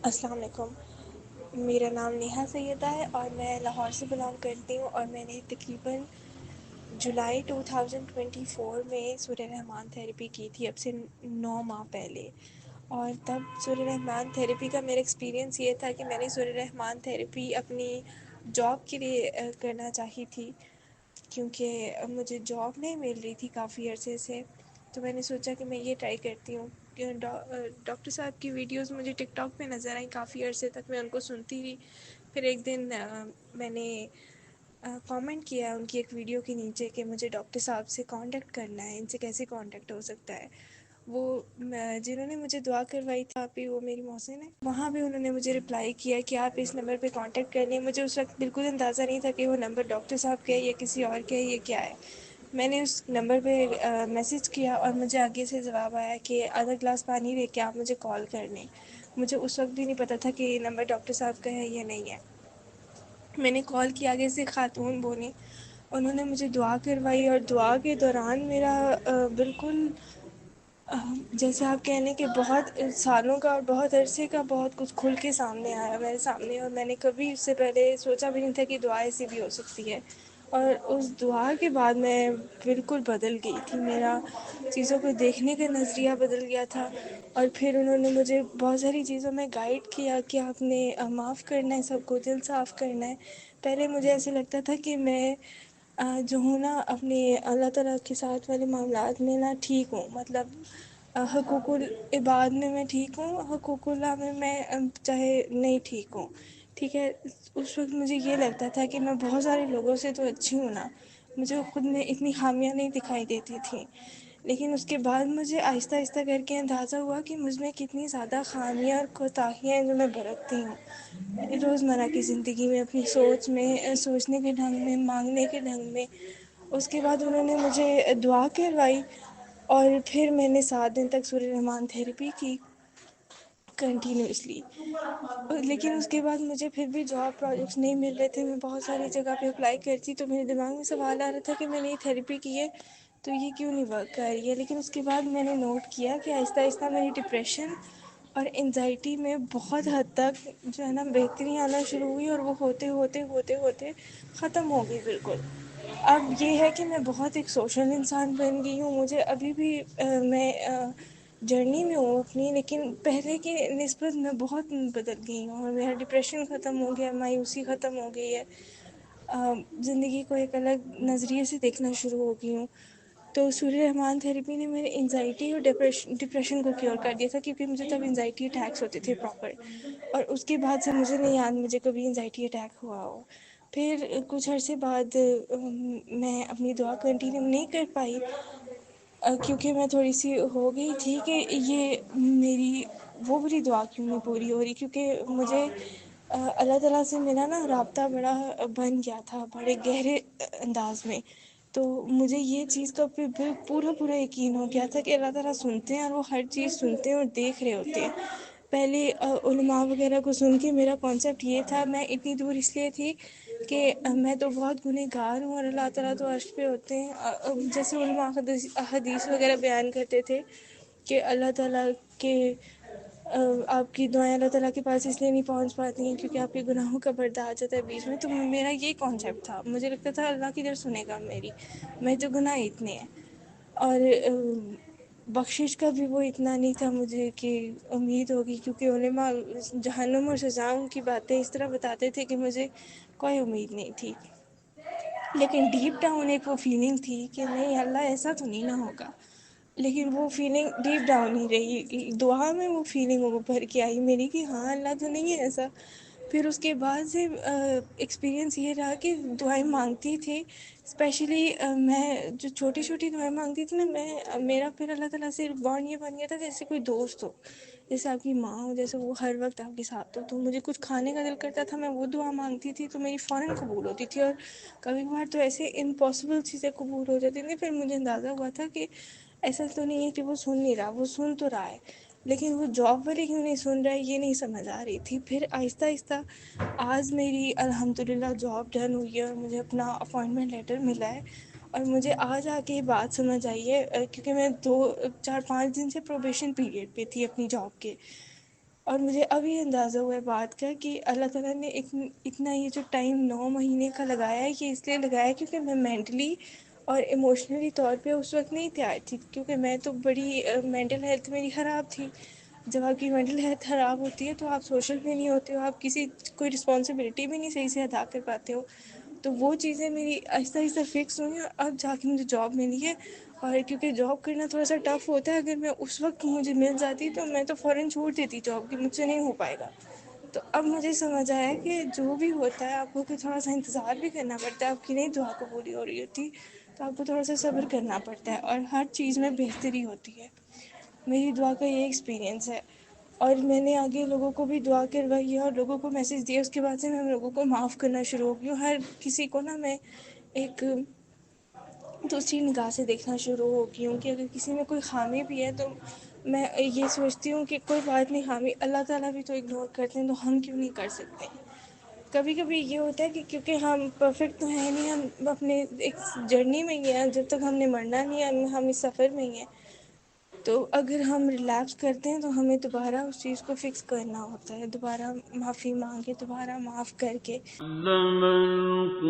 السلام علیکم، میرا نام نیہا سیدہ ہے اور میں لاہور سے بلانگ کرتی ہوں، اور میں نے تقریباً جولائی 2024 میں سورہ رحمان تھیراپی کی تھی، اب سے 9 ماہ پہلے۔ اور تب سورہ رحمان تھیراپی کا میرا ایکسپیرینس یہ تھا کہ میں نے سورہ رحمان تھیراپی اپنی جاب کے لیے کرنا چاہی تھی، کیونکہ مجھے جاب نہیں مل رہی تھی کافی عرصے سے، تو میں نے سوچا کہ میں یہ ٹرائی کرتی ہوں کہ ڈاکٹر صاحب کی ویڈیوز مجھے ٹک ٹاک پہ نظر آئیں، کافی عرصے تک میں ان کو سنتی رہی۔ پھر ایک دن میں نے کامنٹ کیا ان کی ایک ویڈیو کے نیچے کہ مجھے ڈاکٹر صاحب سے کانٹیکٹ کرنا ہے، ان سے کیسے کانٹیکٹ ہو سکتا ہے۔ وہ جنہوں نے مجھے دعا کروائی تھی آپ ہی، وہ میری محسن ہے، وہاں بھی انہوں نے مجھے رپلائی کیا کہ آپ اس نمبر پہ کانٹیکٹ کر لیں۔ مجھے اس وقت بالکل اندازہ نہیں تھا کہ وہ نمبر ڈاکٹر صاحب کا ہے یا کسی اور کا ہے، یہ کیا ہے۔ میں نے اس نمبر پہ میسج کیا اور مجھے آگے سے جواب آیا کہ آدھا گلاس پانی لے کے آپ مجھے کال کر لیں۔ مجھے اس وقت بھی نہیں پتہ تھا کہ یہ نمبر ڈاکٹر صاحب کا ہے یا نہیں ہے۔ میں نے کال کیا، آگے سے خاتون بولی، انہوں نے مجھے دعا کروائی، اور دعا کے دوران میرا بالکل جیسے آپ کہہ لیں کہ بہت سالوں کا اور بہت عرصے کا بہت کچھ کھل کے سامنے آیا میرے سامنے، اور میں نے کبھی اس سے پہلے سوچا بھی نہیں تھا کہ دعا ایسی بھی ہو سکتی ہے۔ اور اس دعا کے بعد میں بالکل بدل گئی تھی، میرا چیزوں کو دیکھنے کا نظریہ بدل گیا تھا۔ اور پھر انہوں نے مجھے بہت ساری چیزوں میں گائیڈ کیا کہ آپ نے معاف کرنا ہے، سب کو دل صاف کرنا ہے۔ پہلے مجھے ایسے لگتا تھا کہ میں جو ہوں نا اپنے اللہ تعالیٰ کے ساتھ والے معاملات میں نا ٹھیک ہوں، مطلب حقوق العباد میں ٹھیک ہوں، حقوق اللہ میں چاہے نہیں ٹھیک ہوں، ٹھیک ہے۔ اس وقت مجھے یہ لگتا تھا کہ میں بہت سارے لوگوں سے تو اچھی ہوں نا، مجھے خود میں اتنی خامیاں نہیں دکھائی دیتی تھیں۔ لیکن اس کے بعد مجھے آہستہ آہستہ کر کے اندازہ ہوا کہ مجھ میں کتنی زیادہ خامیاں اور کوتاہیاں ہیں جو میں برتتی ہوں روزمرہ کی زندگی میں، اپنی سوچ میں، سوچنے کے ڈھنگ میں، مانگنے کے ڈھنگ میں۔ اس کے بعد انہوں نے مجھے دعا کروائی، اور پھر میں نے 7 دن تک سورہ رحمان تھیراپی کی کنٹینیوسلی۔ لیکن اس کے بعد مجھے پھر بھی جاب پروجیکٹس نہیں مل رہے تھے، میں بہت ساری جگہ پہ اپلائی کرتی تو میرے دماغ میں سوال آ رہا تھا کہ میں نے یہ تھیراپی کی ہے تو یہ کیوں نہیں ورک کر رہی ہے۔ لیکن اس کے بعد میں نے نوٹ کیا کہ آہستہ آہستہ میری ڈپریشن اور انزائٹی میں بہت حد تک جو ہے نا بہتری آنا شروع ہوئی، اور وہ ہوتے ہوتے ہوتے ہوتے ختم ہو گئی بالکل۔ اب یہ ہے کہ میں بہت ایک سوشل انسان بن گئی ہوں، مجھے ابھی بھی میں جرنی میں ہوں اپنی، لیکن پہلے کی نسبت میں بہت بدل گئی ہوں، اور میرا ڈپریشن ختم ہو گیا، مایوسی ختم ہو گئی ہے، زندگی کو ایک الگ نظریے سے دیکھنا شروع ہو گئی ہوں۔ تو سورہ رحمان تھیراپی نے میرے انزائٹی اور ڈپریشن کو کیور کر دیا تھا، کیونکہ مجھے تب انزائٹی اٹیکس ہوتے تھے پراپر، اور اس کے بعد سے مجھے نہیں یاد مجھے کبھی انزائٹی اٹیک ہوا ہو۔ پھر کچھ عرصے بعد میں اپنی دعا کنٹینیو نہیں کر پائی، کیونکہ میں تھوڑی سی ہو گئی تھی کہ یہ میری وہ والی دعا کیوں نہیں پوری ہو رہی، کیونکہ مجھے اللہ تعالیٰ سے میرا نا رابطہ بڑا بن گیا تھا، بڑے گہرے انداز میں۔ تو مجھے یہ چیز کا پورا پورا یقین ہو گیا تھا کہ اللہ تعالیٰ سنتے ہیں، اور وہ ہر چیز سنتے ہیں اور دیکھ رہے ہوتے ہیں۔ پہلے علماء وغیرہ کو سن کے میرا کانسیپٹ یہ تھا، میں اتنی دور اس لیے تھی کہ میں تو بہت گنہگار ہوں، اور اللہ تعالیٰ تو عرش پہ ہوتے ہیں، جیسے علماء حدیث وغیرہ بیان کرتے تھے کہ اللہ تعالیٰ کے آپ کی دعائیں اللہ تعالیٰ کے پاس اس لیے نہیں پہنچ پاتی ہیں کیونکہ آپ کے گناہوں کا پردہ آ جاتا ہے بیچ میں۔ تو میرا یہ کانسیپٹ تھا، مجھے لگتا تھا اللہ کدھر سنے گا میری، میں تو گناہ اتنے ہیں، اور بخشش کا بھی وہ اتنا نہیں تھا مجھے کہ امید ہوگی، کیونکہ علماء جہنم اور سزاؤں کی باتیں اس طرح بتاتے تھے کہ مجھے کوئی امید نہیں تھی۔ لیکن ڈیپ ڈاؤن ایک وہ فیلنگ تھی کہ نہیں، اللہ ایسا تو نہیں نہ ہوگا، لیکن وہ فیلنگ ڈیپ ڈاؤن ہی رہی، دعا میں وہ فیلنگ ابھر کے آئی میری کہ ہاں اللہ تو نہیں ہے ایسا۔ پھر اس کے بعد سے ایکسپیرینس یہ رہا کہ دعائیں مانگتی تھی، اسپیشلی میں جو چھوٹی چھوٹی دعائیں مانگتی تھی نا، میرا پھر اللہ تعالیٰ سے بانڈ یہ بن گیا تھا جیسے کوئی دوست ہو، جیسے آپ کی ماں ہو، جیسے وہ ہر وقت آپ کے ساتھ ہو۔ تو مجھے کچھ کھانے کا دل کرتا تھا، میں وہ دعا مانگتی تھی تو میری فوراً قبول ہوتی تھی، اور کبھی کبھار تو ایسے امپاسبل چیزیں قبول ہو جاتی تھیں۔ پھر مجھے اندازہ ہوا تھا کہ ایسا تو نہیں ہے کہ وہ سن نہیں رہا، وہ سن تو رہا ہے، لیکن وہ جاب والی کیوں نہیں سن رہا ہے یہ نہیں سمجھ آ رہی تھی۔ پھر آہستہ آہستہ آج میری الحمدللہ جاب ڈن ہوئی ہے، اور مجھے اپنا اپوائنٹمنٹ لیٹر ملا ہے، اور مجھے آج آ کے یہ بات سمجھ آئی ہے، کیونکہ میں 2 4 5 دن سے پروبیشن پیریڈ پہ تھی اپنی جاب کے، اور مجھے ابھی اندازہ ہوا ہے بات کا کہ اللہ تعالیٰ نے اتنا یہ جو ٹائم 9 مہینے کا لگایا ہے، یہ اس لیے لگایا ہے کیونکہ میں مینٹلی اور ایموشنلی طور پہ اس وقت نہیں تیار تھی، کیونکہ میں تو بڑی مینٹل ہیلتھ میری خراب تھی. جب آپ کی مینٹل ہیلتھ خراب ہوتی ہے تو آپ سوشل بھی نہیں ہوتے ہو، آپ کسی کوئی رسپانسبلٹی بھی نہیں صحیح سے ادا کر پاتے ہو. تو وہ چیزیں میری آہستہ آہستہ فکس ہوئی ہیں، اب جا کے مجھے جاب ملی ہے. اور کیونکہ جاب کرنا تھوڑا سا ٹف ہوتا ہے، اگر میں اس وقت مجھے مل جاتی تو میں تو فوراً چھوڑ دیتی جاب، کہ مجھ سے نہیں ہو پائے گا. تو اب مجھے سمجھ آیا کہ جو بھی ہوتا ہے آپ کو تھوڑا سا انتظار بھی کرنا پڑتا ہے. آپ کی نہیں دعا قبولی ہو رہی ہوتی تو آپ کو تھوڑا سا صبر کرنا پڑتا ہے، اور ہر چیز میں بہتری ہوتی ہے. میری دعا کا یہ ایکسپیرینس ہے. اور میں نے آگے لوگوں کو بھی دعا کروائی ہے اور لوگوں کو میسج دیا. اس کے بعد سے میں لوگوں کو معاف کرنا شروع ہو گئی ہوں. ہر کسی کو نا میں ایک دوسری نگاہ سے دیکھنا شروع ہو گئی ہوں، کہ اگر کسی میں کوئی خامی بھی ہے تو میں یہ سوچتی ہوں کہ کوئی بات نہیں، خامی اللہ تعالیٰ بھی تو اگنور کرتے ہیں، تو ہم کیوں نہیں کر سکتے. کبھی کبھی یہ ہوتا ہے کہ کیونکہ ہم پرفیکٹ تو ہیں نہیں، ہم اپنے ایک جرنی میں ہی ہیں، جب تک ہم نے مرنا نہیں ہے ہم اس سفر میں ہی ہیں. تو اگر ہم ریلیپس کرتے ہیں تو ہمیں دوبارہ اس چیز کو فکس کرنا ہوتا ہے، دوبارہ معافی مانگے، دوبارہ معاف کر کے. علم القرآن